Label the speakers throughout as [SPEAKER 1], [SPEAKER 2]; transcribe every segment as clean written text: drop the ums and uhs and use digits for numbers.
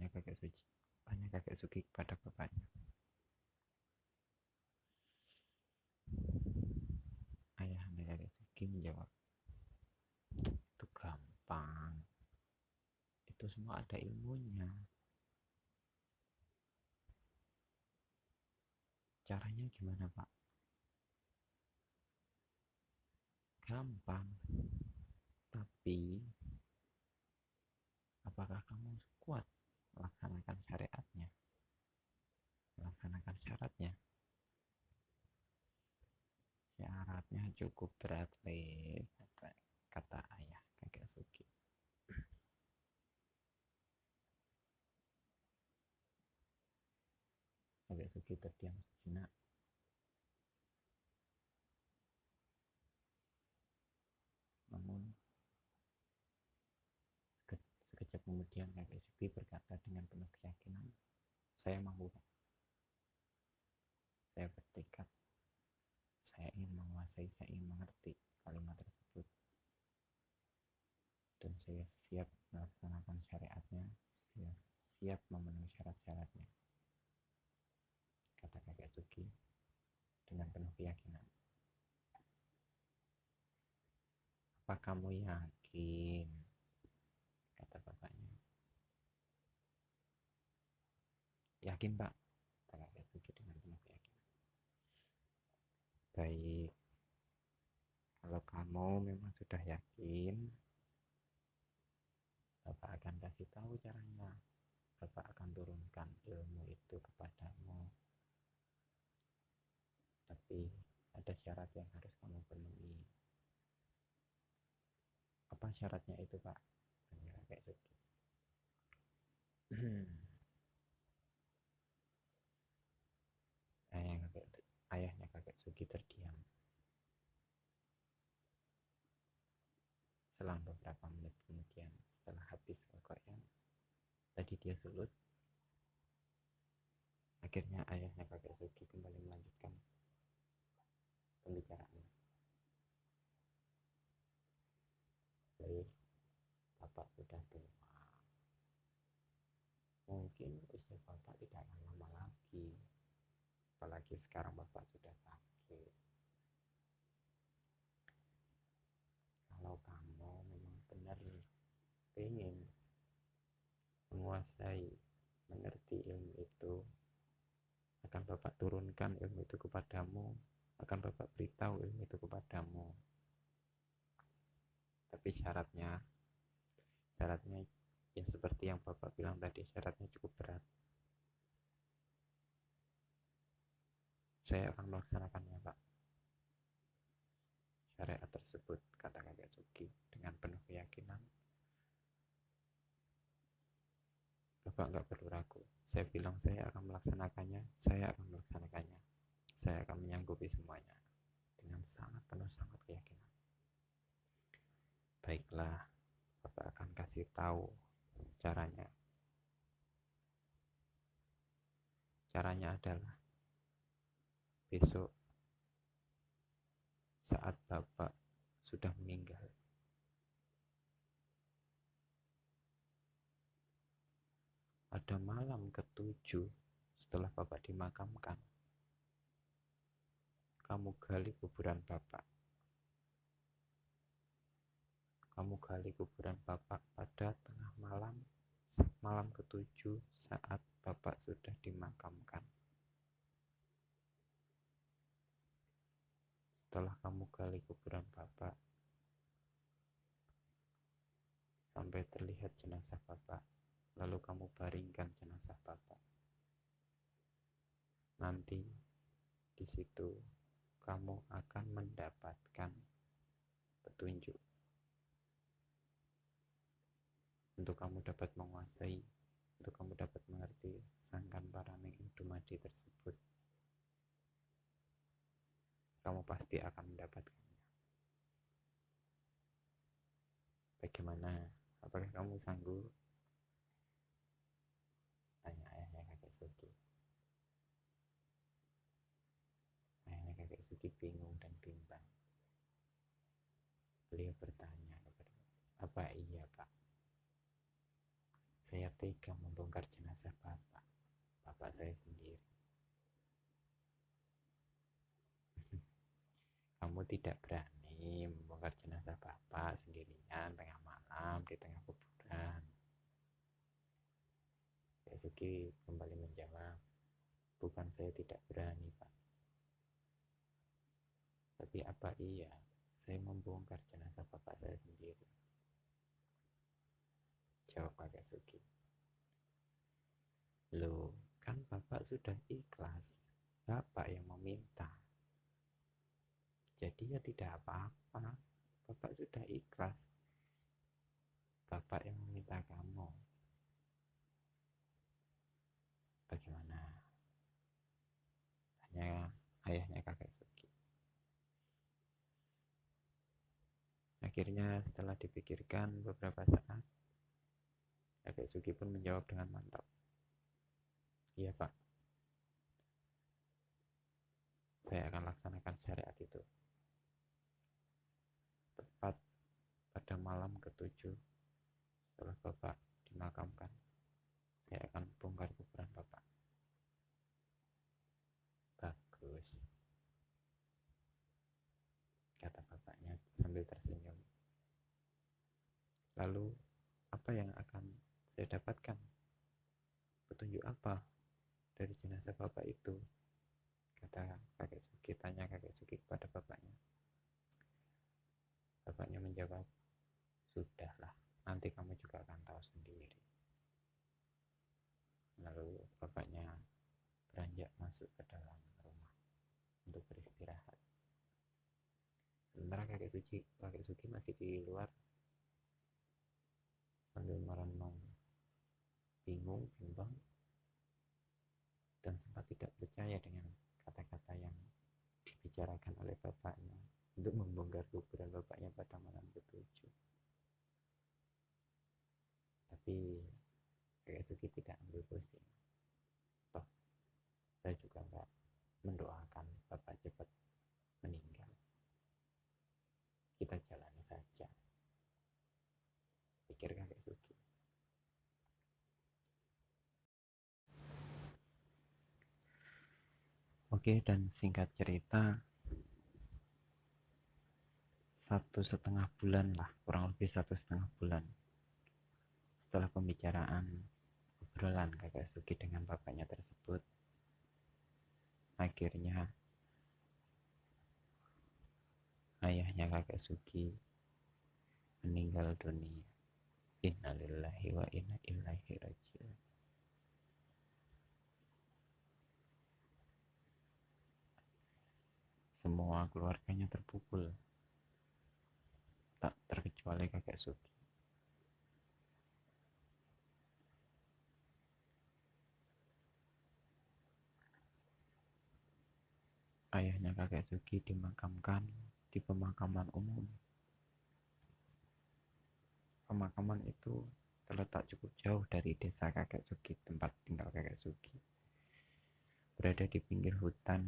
[SPEAKER 1] Kakek Sugi kepada bapaknya. Ayahnya Kakek Sugi menjawab, itu gampang, itu semua ada ilmunya. Caranya gimana, Pak? Gampang. Tapi apakah kamu kuat melaksanakan syariatnya? Melaksanakan syaratnya? Syaratnya cukup berat, kata ayah Kakek Sugi. Kakek Sugi terdiam sejenak. Namun sekejap kemudian Kakek Sugi berkata dengan penuh keyakinan, saya mampu. Saya bertekad. Saya ingin menguasai, saya ingin mengerti kalimat tersebut. Dan saya siap melaksanakan syariatnya, saya siap memenuhi syarat-syaratnya, kata Kakek Sugi dengan penuh keyakinan. Apa kamu yakin? Kata bapaknya. Yakin, Pak, kata Kakek Sugi dengan penuh keyakinan. Baik, kalau kamu memang sudah yakin, Bapak akan kasih tahu caranya. Bapak akan turunkan ilmu itu kepadamu. Tapi ada syarat yang harus kamu penuhi. Apa syaratnya itu, Pak? Tanya Kakek Sugi. Ayahnya Kakek Sugi terdiam. Selang beberapa menit kemudian, setelah habis Al-Quran, tadi dia sulut. Akhirnya ayahnya Kakek Sugi kembali melanjutkan pembicaraan. Baik, Bapak sudah tua. Mungkin usia Bapak tidak akan lama lagi. Apalagi sekarang Bapak sudah sakit. Kalau kamu memang benar ingin menguasai, mengerti ilmu itu, akan Bapak turunkan ilmu itu kepadamu, akan Bapak beritahu ilmu itu kepadamu. Tapi syaratnya ya seperti yang Bapak bilang tadi, syaratnya cukup berat. Saya akan melaksanakannya, Pak. Syariat tersebut, kata Kakek Sugi dengan penuh keyakinan. Bapak nggak perlu ragu. Saya bilang saya akan melaksanakannya, saya akan melaksanakannya. Saya akan menyanggupi semuanya dengan sangat keyakinan. Baiklah, Bapak akan kasih tahu caranya. Caranya adalah besok saat Bapak sudah meninggal, pada malam ke-7 setelah Bapak dimakamkan, kamu gali kuburan Bapak. Kamu gali kuburan Bapak pada tengah malam ke-7 saat Bapak sudah dimakamkan. Setelah kamu gali kuburan Bapak sampai terlihat jenazah Bapak, lalu kamu baringkan jenazah Bapak. Nanti di situ kamu akan mendapatkan petunjuk untuk kamu dapat menguasai, untuk kamu dapat mengerti Sangkan Paraming Dumadi tersebut. Kamu pasti akan mendapatkannya. Bagaimana? Apakah kamu sanggup? Tanya ayahnya Kakek Sugi. Ayahnya Kakek Sugi bingung dan bimbang. Beliau bertanya kepada, apa iya, Pak? Saya tega membongkar jenazah bapak saya sendiri. Kamu tidak berani membongkar jenazah bapak sendirian tengah malam di tengah kuburan. Yasuki kembali menjawab, bukan saya tidak berani, Pak. Tapi apa iya saya membongkar jenazah bapak saya sendiri? Jawab Akatsuki. Loh, kan bapak sudah ikhlas. Bapak yang meminta. Jadi ya tidak apa-apa. Bapak sudah ikhlas. Bapak yang meminta kamu. Bagaimana? Tanya ayahnya Akatsuki. Akhirnya setelah dipikirkan beberapa saat, Akatsuki pun menjawab dengan mantap. Iya, Pak. Saya akan laksanakan syariat itu. Tepat pada malam ke-7 setelah Bapak dimakamkan, saya akan bongkar kuburan Bapak. Bagus, kata bapaknya sambil tersenyum. Lalu, apa yang akan saya dapatkan? Petunjuk apa dari jenazah Bapak itu? Kata Kakek tanya Kakek Sugi kepada bapaknya. Bapaknya menjawab, sudahlah, nanti kamu juga akan tahu sendiri. Lalu bapaknya beranjak masuk ke dalam rumah untuk beristirahat. Sementara Kakek Sugi masih di luar sambil merenung, bingung, bimbang, dan sempat tidak percaya dengan kata-kata yang dibicarakan oleh bapaknya untuk membongkar kuburan bapaknya pada malam ke-7. Tapi Kakek Sugi tidak ambil pusing. Toh, saya juga enggak mendoakan bapak cepat meninggal. Kita jalani saja, pikir Kakek Sugi. Oke, dan singkat cerita, 1,5 bulan lah, kurang lebih 1,5 bulan setelah pembicaraan obrolan Kakek Sugi dengan bapaknya tersebut, akhirnya ayahnya Kakek Sugi meninggal dunia. Innalillahi wa inna ilaihi raji'un. Semua keluarganya terpukul, tak terkecuali Kakek Sugi. Ayahnya Kakek Sugi dimakamkan di pemakaman umum. Pemakaman itu terletak cukup jauh dari desa Kakek Sugi, tempat tinggal Kakek Sugi. Berada di pinggir hutan,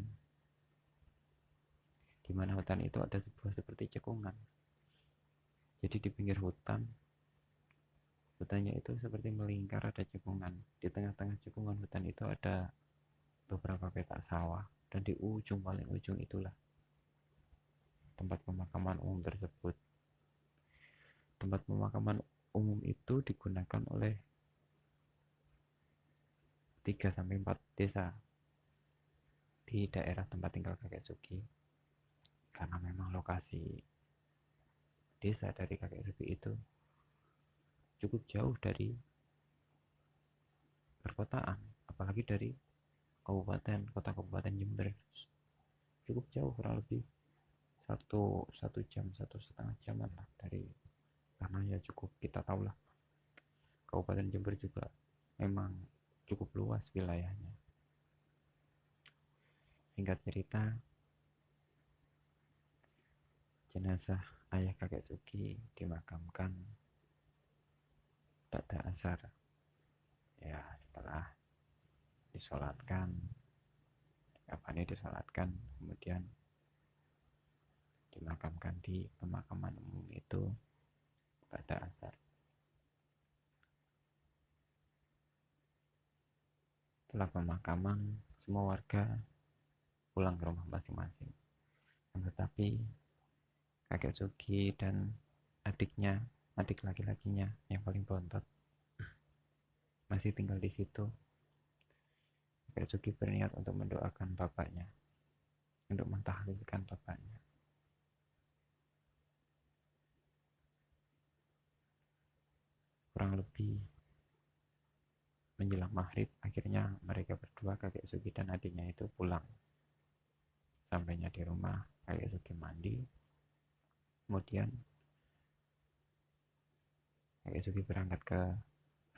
[SPEAKER 1] di mana hutan itu ada sebuah seperti cekungan. Jadi di pinggir hutan, hutannya itu seperti melingkar, ada cekungan. Di tengah-tengah cekungan hutan itu ada beberapa petak sawah, dan di paling ujung itulah tempat pemakaman umum tersebut. Tempat pemakaman umum itu digunakan oleh 3-4 desa di daerah tempat tinggal Kakek Sugi, karena memang lokasi desa dari Kakek Sugi itu cukup jauh dari perkotaan, apalagi dari kota kabupaten Jember. Cukup jauh, kurang lebih satu jam, 1,5 jaman lah dari, karena ya cukup, kita tahu lah Kabupaten Jember juga memang cukup luas wilayahnya. Singkat cerita, jenazah ayah Kakek Sugi dimakamkan pada asar. Ya, setelah disolatkan, kemudian dimakamkan di pemakaman umum itu pada asar. setelah pemakaman semua warga pulang ke rumah masing-masing. Tetapi kakek Sugi dan adiknya, adik laki-lakinya yang paling bontot masih tinggal di situ. Kakek Sugi berniat untuk mendoakan bapaknya, untuk mentahlilkan bapaknya. Kurang lebih menjelang maghrib, akhirnya mereka berdua, kakek Sugi dan adiknya itu pulang. Sampainya di rumah, kakek Sugi mandi, kemudian kakek Sugi berangkat ke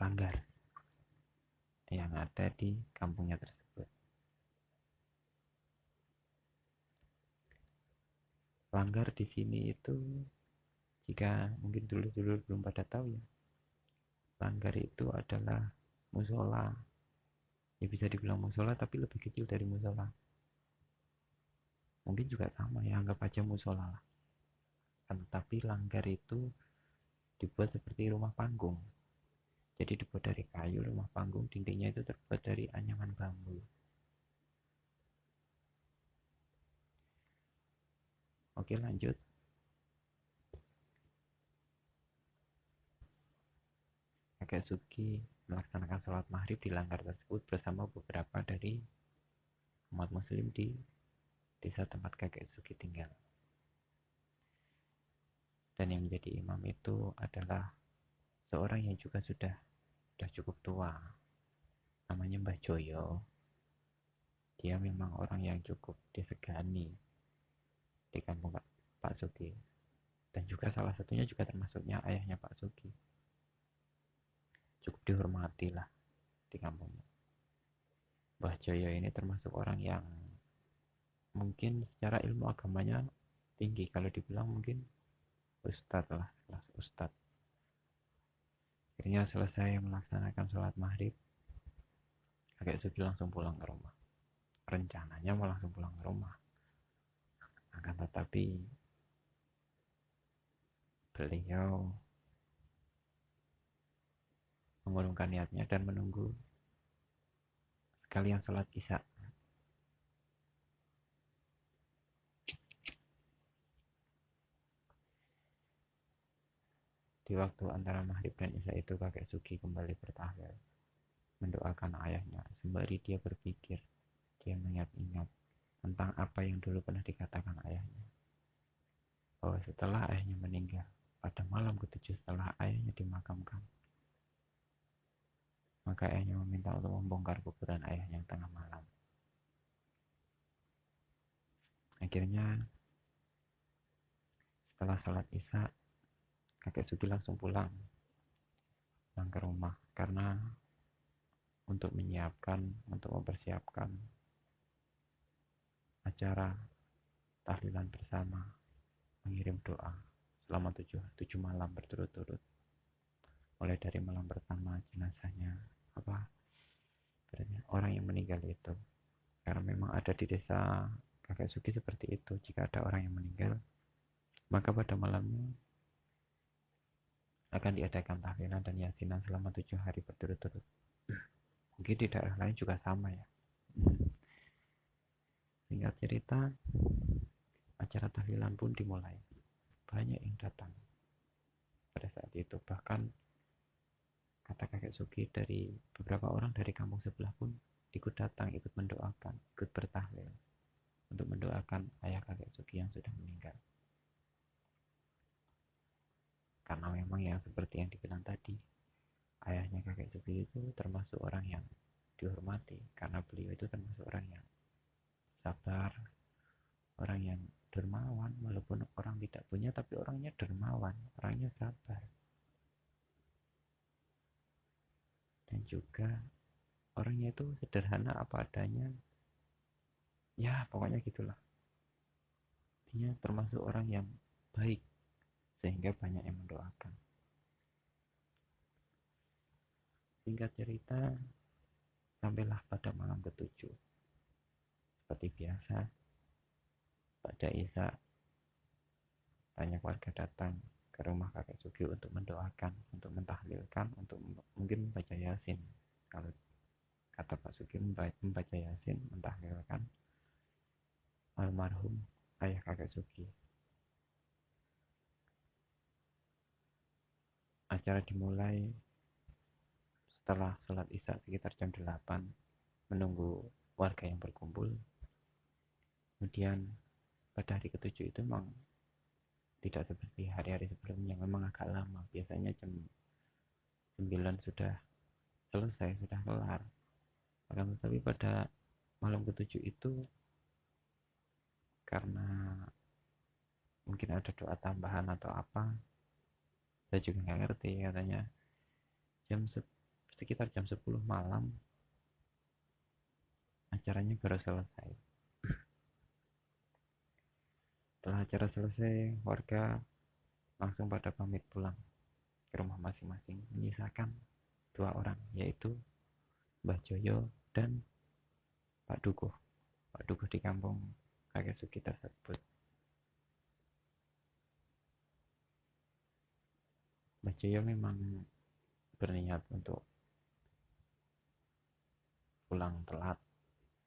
[SPEAKER 1] Langgar yang ada di kampungnya tersebut. Langgar di sini itu, jika mungkin dulu-dulu belum pada tahu ya, Langgar itu adalah musola. Ya bisa dibilang musola tapi lebih kecil dari musola. Mungkin juga sama ya, anggap aja musola lah. Tetapi Langgar itu dibuat seperti rumah panggung. Jadi dibuat dari kayu, rumah panggung, dindingnya itu terbuat dari anyaman bambu. Oke, lanjut. Kakek Sugi melaksanakan sholat maghrib di Langgar tersebut bersama beberapa dari umat muslim di desa tempat kakek Sugi tinggal. Dan yang menjadi imam itu adalah seorang yang juga sudah cukup tua. Namanya Mbah Joyo. Dia memang orang yang cukup disegani di kampung Pak Sugi. Dan juga salah satunya juga termasuknya ayahnya Pak Sugi. Cukup dihormati lah di kampungnya. Mbah Joyo ini termasuk orang yang mungkin secara ilmu agamanya tinggi. Kalau dibilang mungkin ustadz lah, kelas ustadz. Akhirnya selesai melaksanakan sholat maghrib, kakek Sugi langsung pulang ke rumah. Rencananya mau langsung pulang ke rumah. Akan tetapi beliau mengurungkan niatnya dan menunggu sekalian sholat isya. Di waktu antara maghrib dan isya itu kakek Sugi kembali bertahlil, mendoakan ayahnya. Sembari dia berpikir, dia mengingat-ingat tentang apa yang dulu pernah dikatakan ayahnya. Bahwa setelah ayahnya meninggal, pada malam ke-7 setelah ayahnya dimakamkan, maka ayahnya meminta untuk membongkar kuburan ayahnya yang tengah malam. Akhirnya setelah sholat isya, kakek Sugi langsung pulang ke rumah karena untuk mempersiapkan acara tahlilan bersama, mengirim doa selama 7 malam berturut-turut. Mulai dari malam pertama jenazahnya orang yang meninggal itu, karena memang ada di desa kakek Sugi seperti itu, jika ada orang yang meninggal maka pada malamnya akan diadakan tahlilan dan yasinan selama 7 hari berturut-turut. Mungkin di daerah lain juga sama ya. Singkat cerita, acara tahlilan pun dimulai. Banyak yang datang pada saat itu. Bahkan kata kakek Sugi, dari beberapa orang dari kampung sebelah pun ikut datang, ikut mendoakan, ikut bertahlil untuk mendoakan ayah kakek Sugi yang sudah meninggal. Karena memang yang seperti yang dibilang tadi, ayahnya kakek Sugi itu termasuk orang yang dihormati, karena beliau itu termasuk orang yang sabar, orang yang dermawan, walaupun orang tidak punya tapi orangnya dermawan, orangnya sabar. Dan juga orangnya itu sederhana apa adanya, ya pokoknya gitulah. Dia termasuk orang yang baik sehingga banyak yang mendoakan. Singkat cerita, sampailah pada malam ke-7. Seperti biasa, pada isya banyak warga datang ke rumah kakek Sugi untuk mendoakan, untuk mentahlilkan, untuk mungkin membaca yasin. Kalau kata Pak Sugi, membaca Yasin, mentahlilkan almarhum ayah kakek Sugi. Acara dimulai setelah sholat isya sekitar jam 8, menunggu warga yang berkumpul. Kemudian pada hari ketujuh itu memang tidak seperti hari-hari sebelumnya, memang agak lama. Biasanya jam 9 sudah selesai, sudah kelar. Akan tetapi pada malam ketujuh itu, karena mungkin ada doa tambahan atau apa, saya juga nggak ngerti, katanya sekitar jam 10 malam acaranya baru selesai. Setelah acara selesai, warga langsung pada pamit pulang ke rumah masing-masing, menyisakan 2 orang, yaitu Mbah Joyo dan Pak Dukuh. Pak Dukuh di kampung kakek Sugi tersebut. Mbah Joyo memang berniat untuk pulang telat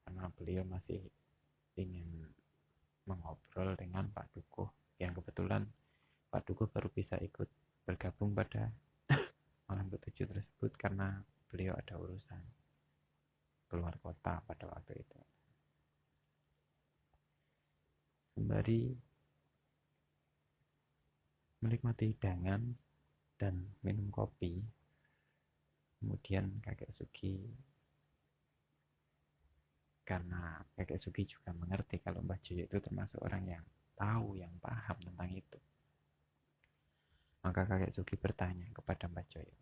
[SPEAKER 1] karena beliau masih ingin mengobrol dengan Pak Dukuh, yang kebetulan Pak Dukuh baru bisa ikut bergabung pada malam ketujuh tersebut karena beliau ada urusan keluar kota pada waktu itu. Sembari menikmati hidangan dan minum kopi, kemudian kakek Sugi, karena kakek Sugi juga mengerti kalau Mbah Joyo itu termasuk orang yang tahu, yang paham tentang itu, maka kakek Sugi bertanya kepada Mbah Joyo,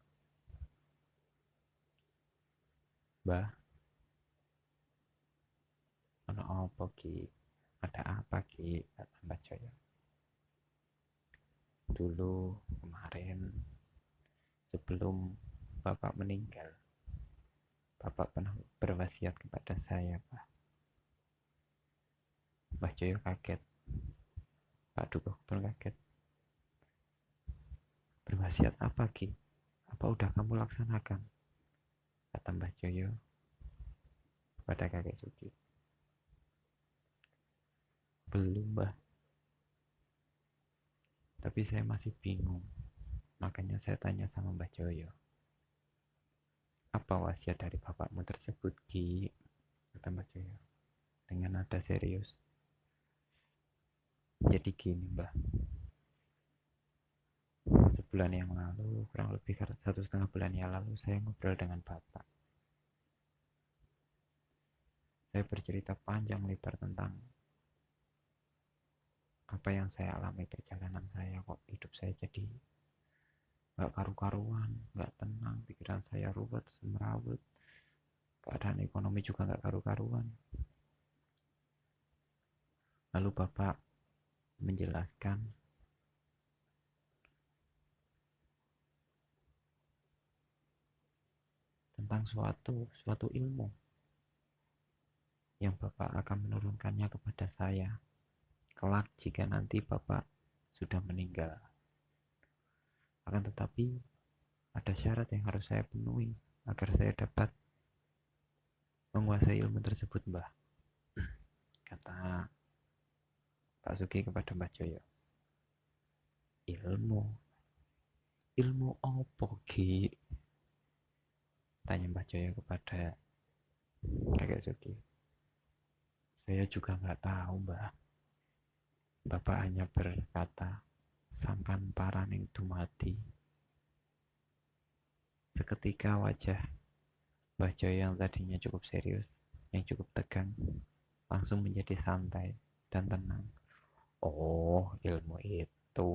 [SPEAKER 1] "Mbah, ono apa Ki? Ada apa Ki?" kata Mbah Joyo. "Dulu kemarin sebelum Bapak meninggal, Bapak pernah berwasiat kepada saya, Pak." Mbah Joyo kaget, Pak Dukuh pun kaget. "Berwasiat apa Ki? Apa udah kamu laksanakan?" kata Mbah Joyo kepada kakek Sugi. "Belum, Mbah. Tapi saya masih bingung. Makanya saya tanya sama Mbah Joyo. Apa wasiat dari bapakmu tersebut, Ki?" kata Mbah Joyo dengan nada serius. "Jadi gini, Mbah. Sebulan yang lalu, kurang lebih 1,5 bulan yang lalu, saya ngobrol dengan Bapak. Saya bercerita panjang lebar tentang apa yang saya alami perjalanan saya, kok hidup saya jadi gak karu-karuan, gak tenang, pikiran saya ruwet, semerawut, keadaan ekonomi juga gak karu-karuan." Lalu Bapak menjelaskan tentang suatu ilmu yang Bapak akan menurunkannya kepada saya kelak jika nanti Bapak sudah meninggal. Akan tetapi ada syarat yang harus saya penuhi agar saya dapat menguasai ilmu tersebut, Mbah, kata Pak Sugi kepada Mbah Joyo. "Ilmu? Ilmu apa, Ki?" tanya Mbah Joyo kepada kakek Sugi. "Saya juga nggak tahu, Mbah. Bapak hanya berkata, sampan paraning dumati." Seketika wajah Mbah Joyo yang tadinya cukup serius, yang cukup tegang, langsung menjadi santai dan tenang. "Oh, ilmu itu.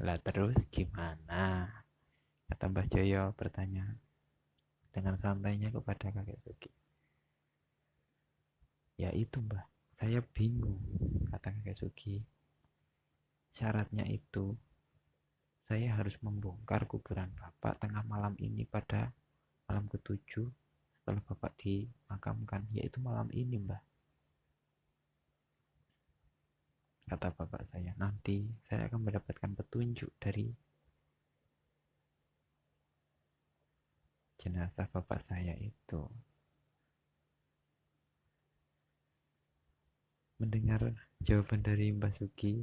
[SPEAKER 1] Lah terus gimana?" kata Mbah Joyo bertanya dengan santainya kepada kakek Sugi. "Ya itu, Mbah, saya bingung," kata kakek Sugi. "Syaratnya itu, saya harus membongkar kuburan Bapak tengah malam ini pada malam ketujuh setelah Bapak dimakamkan, yaitu malam ini, Mbah," kata bapak saya. "Nanti saya akan mendapatkan petunjuk dari jenazah bapak saya itu." Mendengar jawaban dari Mbah Sugi,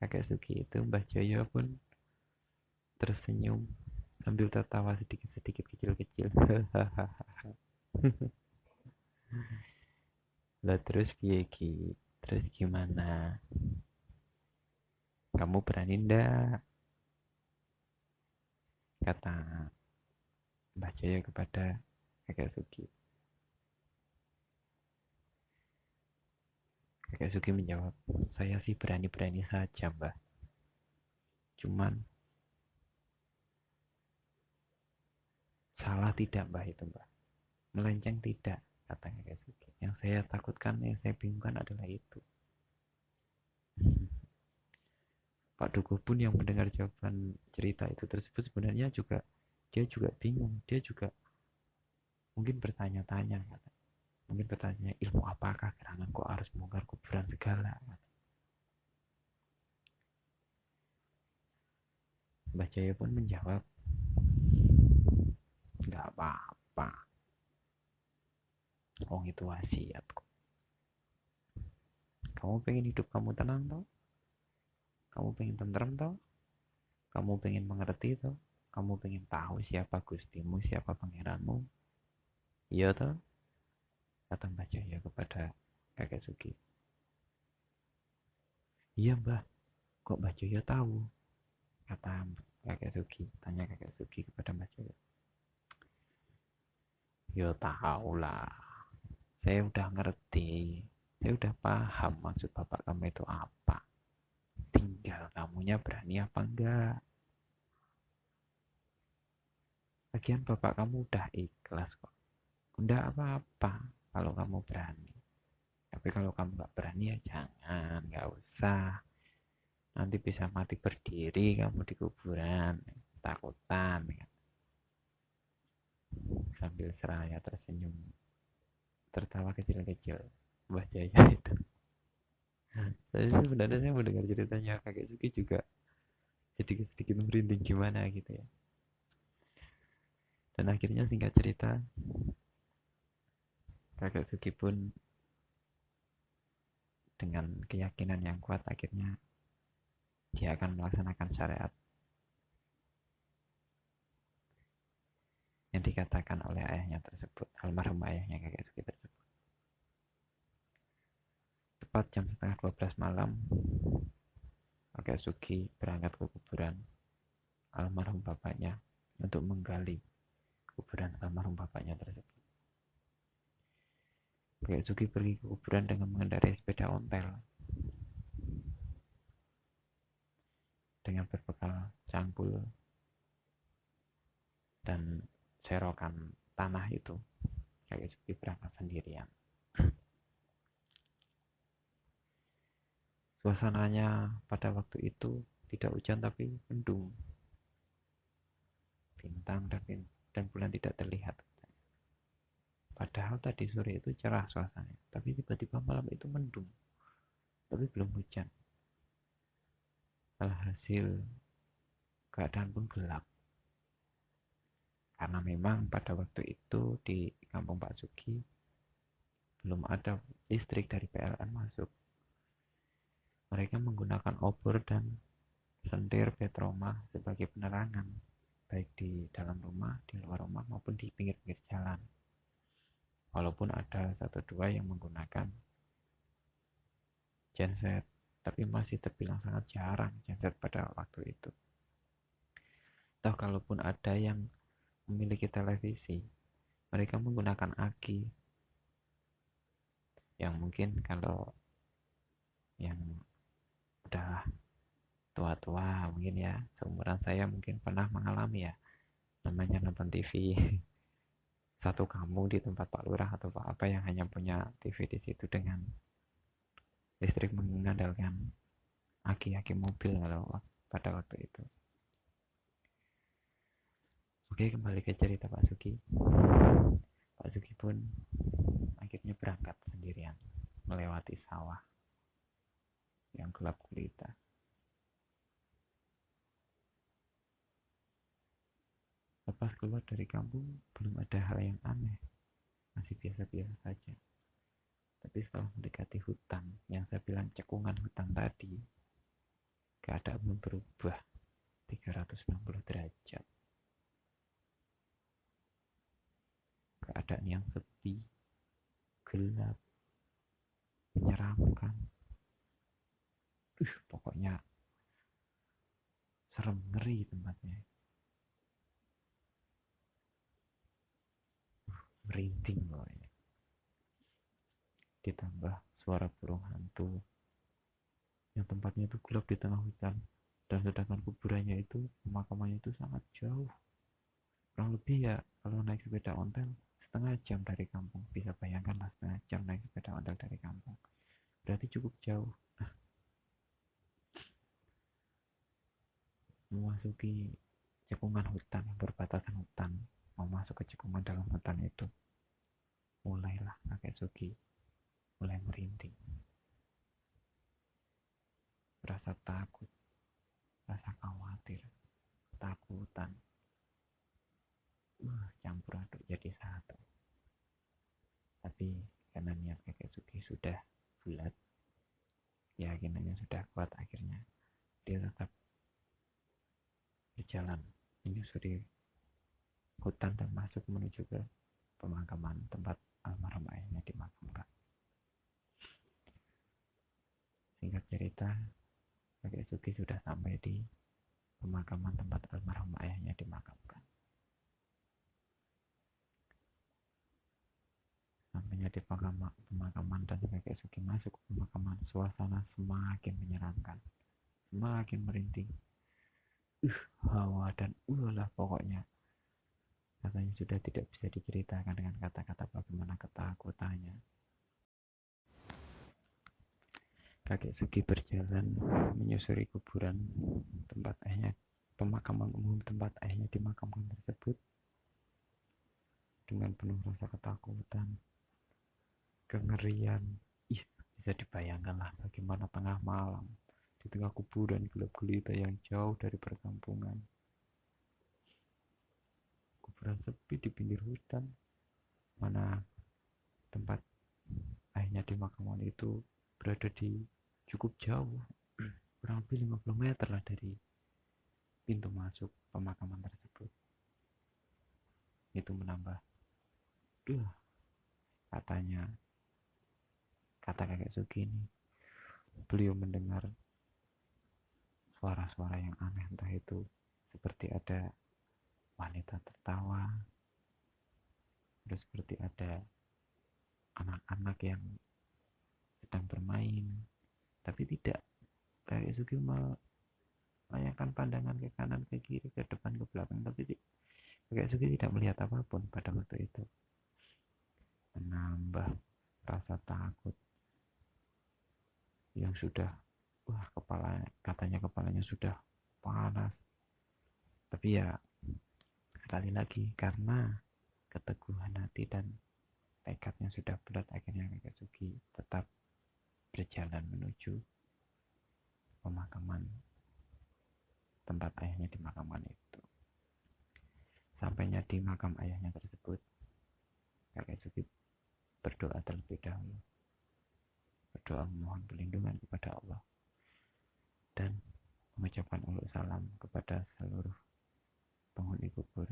[SPEAKER 1] kakek Sugi itu, Mbah Joyo pun tersenyum sambil tertawa sedikit-sedikit kecil-kecil. Lah terus piye Ki? Terus gimana? Kamu berani ndak? Kata Mbah Joyo kepada kakek Sugi. Kakek Sugi menjawab, saya sih berani-berani saja Mbah. Cuman salah tidak Mbah itu Mbah. Melenceng tidak, kata kakek Sugi. Yang saya takutkan, yang saya bingungkan adalah itu. Pak Dukuh pun yang mendengar jawaban cerita itu tersebut sebenarnya juga dia juga bingung, dia juga mungkin bertanya-tanya, mungkin bertanya ilmu apakah gerangan kok harus membongkar kuburan segala. Mbah Jaya pun menjawab, nggak apa-apa, oh itu wasiatku. Kamu pengen hidup kamu tenang toh? Kamu pengen tentrem toh? Kamu pengen mengerti toh? Kamu pengen tahu siapa gustimu, siapa pangeranmu? Iya toh? Kata Mbah Jaya kepada kakek Sugi. Iya mbah, kok Mbah Jaya tahu? Kata kakek Sugi, tanya kakek Sugi kepada Mbah Jaya. Ya tahu lah, saya udah ngerti, saya udah paham maksud bapak kamu itu apa. Tinggal kamunya berani apa enggak. Lagian bapak kamu udah ikhlas kok. Udah apa-apa kalau kamu berani. Tapi kalau kamu nggak berani ya jangan, nggak usah. Nanti bisa mati berdiri kamu di kuburan, takutan. Sambil seraya tersenyum, tertawa kecil-kecil. Mbah Jaya itu. Tapi sebenarnya saya mendengar ceritanya kakek Suki juga sedikit-sedikit merinding gimana gitu ya. Dan akhirnya singkat cerita, kakek Suki pun dengan keyakinan yang kuat akhirnya dia akan melaksanakan syariat yang dikatakan oleh ayahnya tersebut, almarhum ayahnya kakek Suki tersebut. Tepat jam setengah 12 malam, kakek Suki berangkat ke kuburan almarhum bapaknya untuk menggali kuburan almarhum bapaknya tersebut. Kakek Suki pergi ke kuburan dengan mengendarai sepeda ontel dengan berbekal cangkul dan serokan tanah itu. Kakek Suki berangkat sendirian. Suasananya pada waktu itu tidak hujan tapi mendung. Bintang dan bulan tidak terlihat. Padahal tadi sore itu cerah suasananya, tapi tiba-tiba malam itu mendung, tapi belum hujan. Alhasil keadaan pun gelap. Karena memang pada waktu itu di kampung Pak Sugi belum ada listrik dari PLN masuk. Mereka menggunakan obor dan sentir petroma sebagai penerangan, baik di dalam rumah, di luar rumah, maupun di pinggir-pinggir jalan. Walaupun ada satu dua yang menggunakan genset, tapi masih terbilang sangat jarang genset pada waktu itu. Toh kalaupun ada yang memiliki televisi, mereka menggunakan aki yang mungkin kalau yang udah tua-tua mungkin ya, seumuran saya mungkin pernah mengalami ya, namanya nonton TV satu kampung di tempat Pak Lurah atau Pak apa yang hanya punya TV di situ dengan listrik mengandalkan aki-aki mobil kalau pada waktu itu. Oke, kembali ke cerita Pak Sugi. Pak Sugi pun akhirnya berangkat sendirian melewati sawah yang gelap gulita. Lepas keluar dari kampung belum ada hal yang aneh, masih biasa-biasa saja. Tapi setelah mendekati hutan, yang saya bilang cekungan hutan tadi, keadaan berubah 360 derajat. Keadaan yang sepi, gelap, menyeramkan. Pokoknya serem, ngeri tempatnya. Merinding pokoknya. Ditambah suara burung hantu yang tempatnya itu gelap di tengah hutan, dan sedangkan kuburannya itu, pemakamannya itu sangat jauh, kurang lebih ya kalau naik sepeda ontel setengah jam dari kampung. Bisa bayangkan lah, setengah jam naik sepeda ontel dari kampung, berarti cukup jauh. Memasuki cekungan hutan, berbatasan hutan, mau masuk ke cekungan dalam hutan itu, mulailah kakek Sugi mulai merinding, rasa takut, rasa khawatir, takutan, campur aduk jadi satu. Tapi karena niat kakek Sugi sudah bulat, keyakinannya sudah kuat, akhirnya dia tetap berjalan menyusuri hutan dan masuk menuju ke pemakaman tempat almarhum ayahnya dimakamkan. Singkat cerita, kakek Sugi sudah sampai di pemakaman tempat almarhum ayahnya dimakamkan. Sampainya di pemakaman dan kakek Sugi masuk ke pemakaman, suasana semakin menyeramkan, semakin merinding. Hawa dan lah pokoknya. Katanya sudah tidak bisa diceritakan dengan kata-kata bagaimana ketakutannya. Kakek Sugi berjalan menyusuri kuburan tempat ayahnya, pemakaman umum tempat ayahnya dimakamkan tersebut, dengan penuh rasa ketakutan, kengerian. Bisa dibayangkan lah bagaimana tengah malam, di tengah kuburan gelap gulita yang jauh dari perkampungan. Kuburan sepi di pinggir hutan, mana tempat ayahnya dimakamkan itu berada di cukup jauh, kurang lebih 50 meter lah dari pintu masuk pemakaman tersebut. Itu menambah, katanya, kata kakek Sugi ini, beliau mendengar suara-suara yang aneh, entah itu seperti ada wanita tertawa, terus seperti ada anak-anak yang sedang bermain, tapi tidak. Kakek Sugi melayangkan pandangan ke kanan, ke kiri, ke depan, ke belakang, tapi kakek Sugi tidak melihat apapun pada waktu itu. Menambah rasa takut yang sudah, katanya kepalanya sudah panas. Tapi ya sekali lagi, karena keteguhan hati dan tekadnya sudah bulat, akhirnya kakek Sugi tetap berjalan menuju pemakaman tempat ayahnya dimakamkan itu. Sampainya di makam ayahnya tersebut, kakek Sugi berdoa terlebih dahulu, berdoa memohon perlindungan kepada Allah, dan mengucapkan uluk salam kepada seluruh penghuni kubur,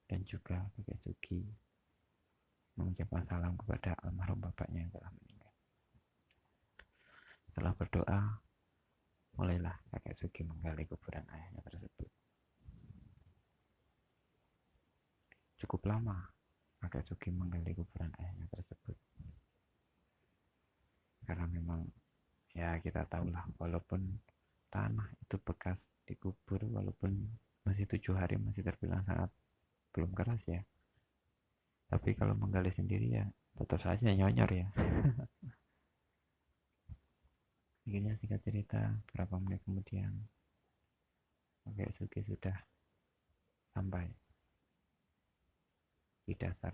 [SPEAKER 1] dan juga kakek Sugi mengucapkan salam kepada almarhum bapaknya yang telah meninggal. Setelah berdoa, mulailah kakek Sugi menggali kuburan ayahnya tersebut. Cukup lama kakek Sugi menggali kuburan ayahnya tersebut, karena memang ya kita tahulah, walaupun tanah itu bekas dikubur, walaupun masih 7 hari masih terbilang sangat belum keras ya, tapi kalau menggali sendiri ya tetap saja nyonyor ya. Akhirnya singkat cerita, beberapa menit kemudian kakek Sugi sudah sampai di dasar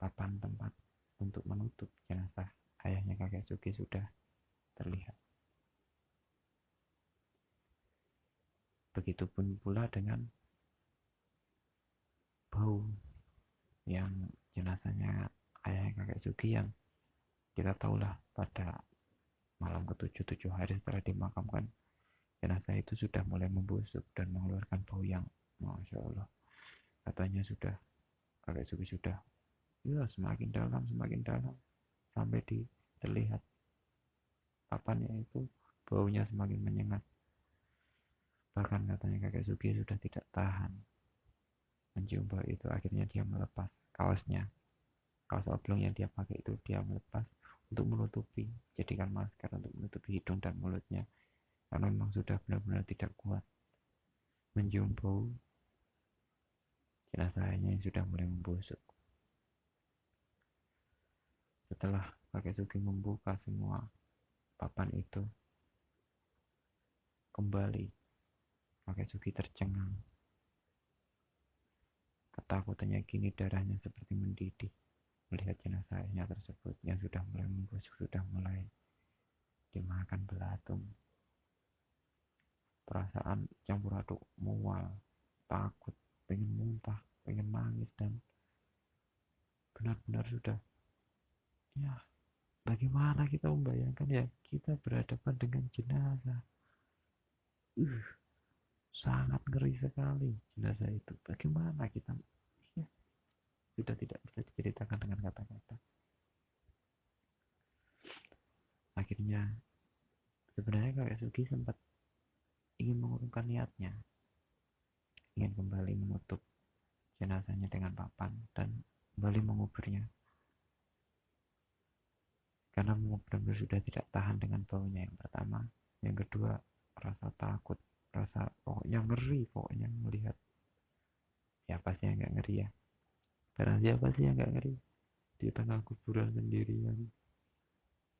[SPEAKER 1] papan tempat untuk menutup jenazah ayahnya kakek Sugi sudah terlihat. Begitupun pula dengan bau yang jenazahnya ayah kakek Sugi yang kita tahulah pada malam ke-7, 7 hari setelah dimakamkan, jenazah itu sudah mulai membusuk dan mengeluarkan bau yang Masya Allah. Katanya sudah, kakek Sugi sudah ya semakin dalam sampai terlihat papannya itu baunya semakin menyengat. Bahkan katanya kakek Sugi sudah tidak tahan mencium bau itu, akhirnya dia melepas kaosnya, kaos oblong yang dia pakai itu dia melepas untuk menutupi, jadikan masker untuk menutupi hidung dan mulutnya, karena memang sudah benar-benar tidak kuat mencium bau jenazahnya yang sudah mulai membusuk. Setelah kakek Sugi membuka semua papan itu kembali, kakek Sugi tercengang. Ketakutannya kini darahnya seperti mendidih melihat jenazahnya tersebut yang sudah mulai membusuk, sudah mulai dimakan belatung. Perasaan campur aduk mual, takut, pengen muntah, pengen nangis, dan benar-benar sudah, ya bagaimana kita membayangkan ya kita berhadapan dengan jenazah. Sangat ngeri sekali jenazah itu. Bagaimana kita, ya, sudah tidak bisa diceritakan dengan kata-kata. Akhirnya sebenarnya kakek Sugi sempat ingin mengurungkan niatnya, ingin kembali menutup jenazahnya dengan papan dan kembali menguburnya, karena benar-benar sudah tidak tahan dengan baunya yang pertama, yang kedua rasa takut, rasa pokoknya ngeri, pokoknya melihat. Siapa sih yang nggak ngeri ya, karena siapa sih yang nggak ngeri di tengah kuburan sendirian,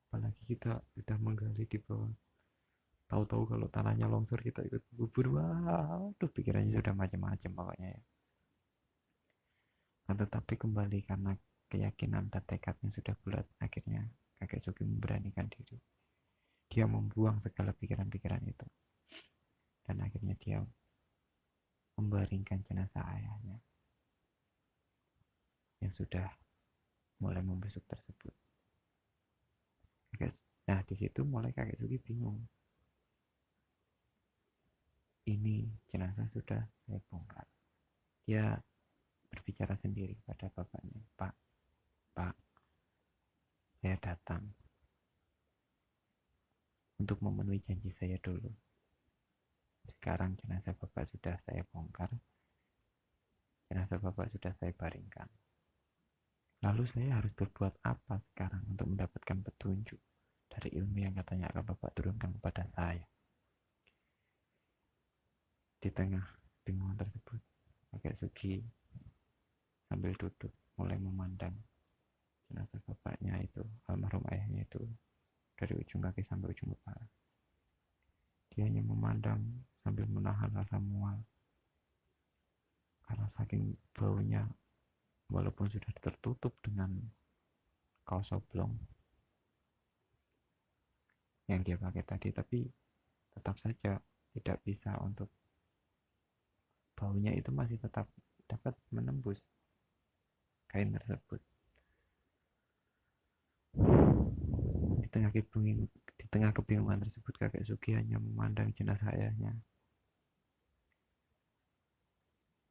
[SPEAKER 1] apalagi kita sudah menggali di bawah, tahu-tahu kalau tanahnya longsor kita ikut kubur, wah tuh pikirannya sudah macam-macam pokoknya ya. Nah, tetapi kembali karena keyakinan dan tekadnya sudah bulat, akhirnya kakek Sugi memberanikan diri, dia membuang segala pikiran-pikiran itu, dan akhirnya dia membaringkan jenazah ayahnya yang sudah mulai membusuk tersebut. Nah, di situ mulai kakek Sugi bingung. Ini jenazah sudah saya bongkar. Dia berbicara sendiri pada bapaknya, Pak, saya datang untuk memenuhi janji saya dulu. Sekarang jenazah bapak sudah saya bongkar, jenazah bapak sudah saya baringkan. Lalu saya harus berbuat apa sekarang untuk mendapatkan petunjuk dari ilmu yang katanya akan bapak turunkan kepada saya? Di tengah bingungan tersebut, kakek Sugi sambil duduk mulai memandang jenazah bapaknya itu, almarhum ayahnya itu, dari ujung kaki sampai ujung kepala. Dia hanya memandang sambil menahan rasa mual karena saking baunya, walaupun sudah tertutup dengan kaos oblong yang dia pakai tadi, tapi tetap saja tidak bisa untuk, baunya itu masih tetap dapat menembus kain tersebut. Di tengah kebingungan tersebut, kakek Sugi hanya memandang jenazah ayahnya.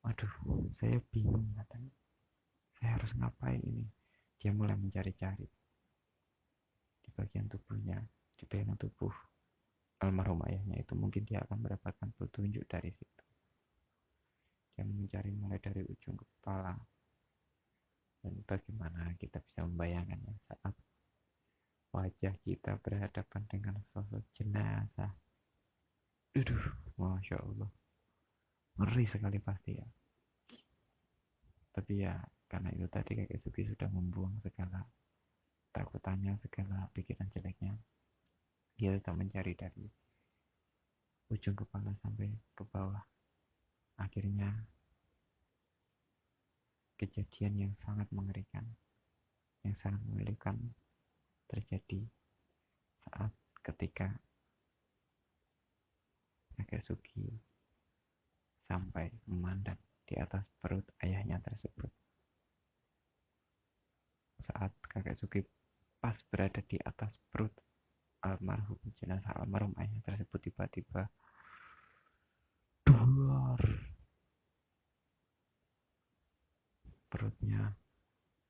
[SPEAKER 1] Waduh, saya bingung katanya. Saya harus ngapain ini? Dia mulai mencari-cari di bagian tubuhnya, di bagian tubuh almarhum ayahnya itu, mungkin dia akan mendapatkan petunjuk dari situ. Dia mencari mulai dari ujung kepala, dan bagaimana kita bisa membayangkannya saat wajah kita berhadapan dengan sosok jenazah. Aduh, Masya Allah, ngeri sekali pasti ya. Tapi ya, karena itu tadi kakek Sugi sudah membuang segala takutannya, segala pikiran jeleknya. Dia tetap mencari dari ujung kepala sampai ke bawah. Akhirnya kejadian yang sangat mengerikan, yang sangat memilukan terjadi saat ketika kakek Sugi sampai memandang di atas perut ayahnya tersebut. saat kakek Sugi pas berada di atas perut almarhum, jenazah almarhum ayah tersebut, tiba-tiba duar, perutnya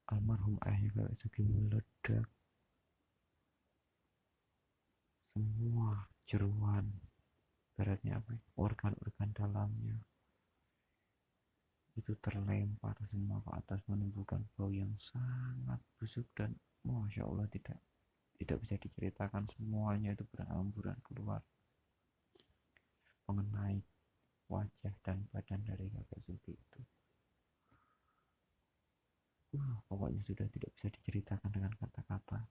[SPEAKER 1] almarhum ayah kakek Sugi meledak, semua jeruan, beratnya apa, organ-organ dalamnya itu terlempar semua ke atas, menimbulkan bau yang sangat busuk dan masya Allah tidak bisa diceritakan, semuanya itu berhamburan keluar mengenai wajah dan badan dari kakek Sugi itu. Pokoknya sudah tidak bisa diceritakan dengan kata-kata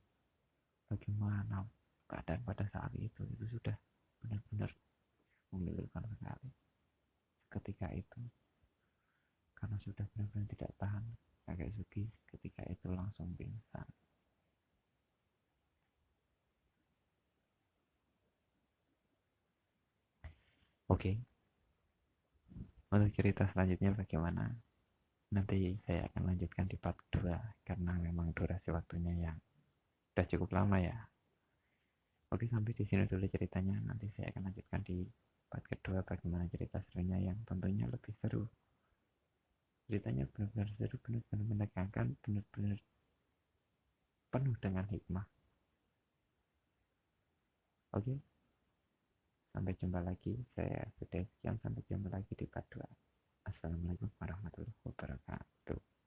[SPEAKER 1] bagaimana keadaan pada saat itu sudah benar-benar memilukan sekali ketika itu, karena sudah benar-benar tidak tahan kakek Sugi ketika itu langsung pingsan. Oke, untuk cerita selanjutnya bagaimana? Nanti saya akan lanjutkan di part 2 karena memang durasi waktunya yang sudah cukup lama ya. Oke, sampai di sini dulu ceritanya. Nanti saya akan lanjutkan di part kedua bagaimana cerita serunya yang tentunya lebih seru. Ceritanya benar-benar seru, benar-benar menegangkan, benar-benar penuh dengan hikmah. Oke, sampai jumpa lagi. Saya sudah sekian, sampai jumpa lagi di part 2. Assalamualaikum warahmatullahi wabarakatuh.